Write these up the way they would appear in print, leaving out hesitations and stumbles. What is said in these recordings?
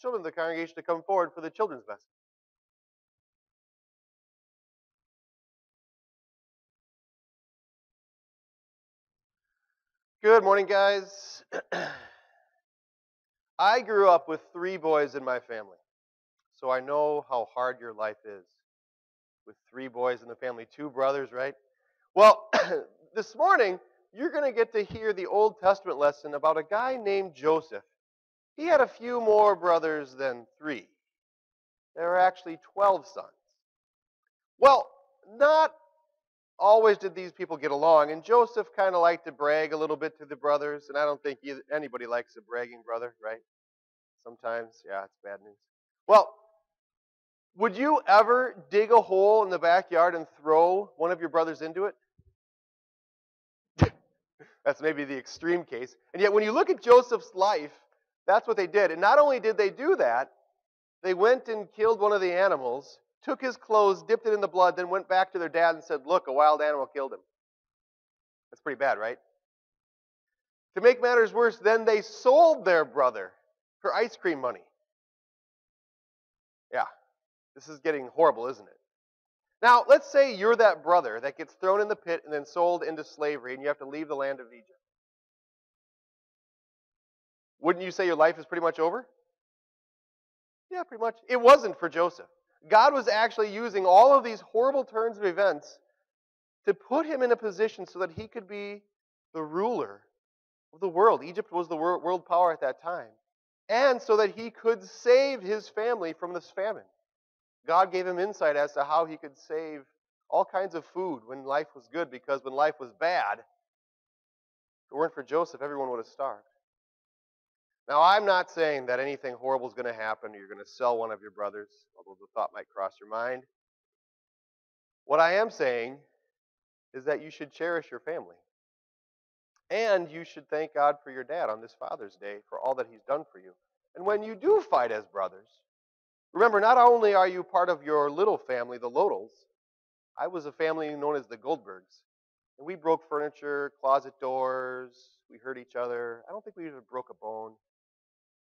children of the congregation to come forward for the children's message. Good morning, guys. I grew up with 3 boys in my family, so I know how hard your life is. With 3 boys in the family, 2 brothers, right? Well, this morning, you're going to get to hear the Old Testament lesson about a guy named Joseph. He had a few more brothers than 3. There were actually 12 sons. Well, not always did these people get along, and Joseph kind of liked to brag a little bit to the brothers, and I don't think anybody likes a bragging brother, right? Sometimes, yeah, it's bad news. Well, would you ever dig a hole in the backyard and throw one of your brothers into it? That's maybe the extreme case. And yet when you look at Joseph's life, that's what they did. And not only did they do that, they went and killed one of the animals, took his clothes, dipped it in the blood, then went back to their dad and said, "Look, a wild animal killed him." That's pretty bad, right? To make matters worse, then they sold their brother for ice cream money. Yeah, this is getting horrible, isn't it? Now, let's say you're that brother that gets thrown in the pit and then sold into slavery and you have to leave the land of Egypt. Wouldn't you say your life is pretty much over? Yeah, pretty much. It wasn't for Joseph. God was actually using all of these horrible turns of events to put him in a position so that he could be the ruler of the world. Egypt was the world power at that time. And so that he could save his family from this famine. God gave him insight as to how he could save all kinds of food when life was good, because when life was bad, if it weren't for Joseph, everyone would have starved. Now, I'm not saying that anything horrible is going to happen or you're going to sell one of your brothers, although the thought might cross your mind. What I am saying is that you should cherish your family. And you should thank God for your dad on this Father's Day for all that he's done for you. And when you do fight as brothers, remember, not only are you part of your little family, the Lodels. I was a family known as the Goldbergs. And we broke furniture, closet doors, we hurt each other. I don't think we even broke a bone.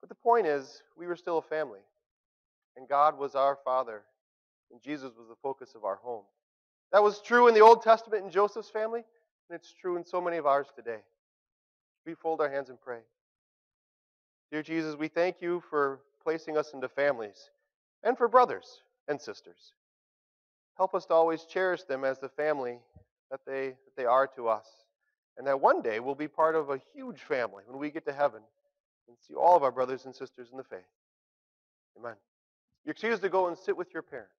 But the point is, we were still a family. And God was our Father. And Jesus was the focus of our home. That was true in the Old Testament in Joseph's family, and it's true in so many of ours today. We fold our hands and pray. Dear Jesus, we thank you for placing us into families and for brothers and sisters. Help us to always cherish them as the family that they are to us. And that one day we'll be part of a huge family when we get to heaven and see all of our brothers and sisters in the faith. Amen. You're excused to go and sit with your parents.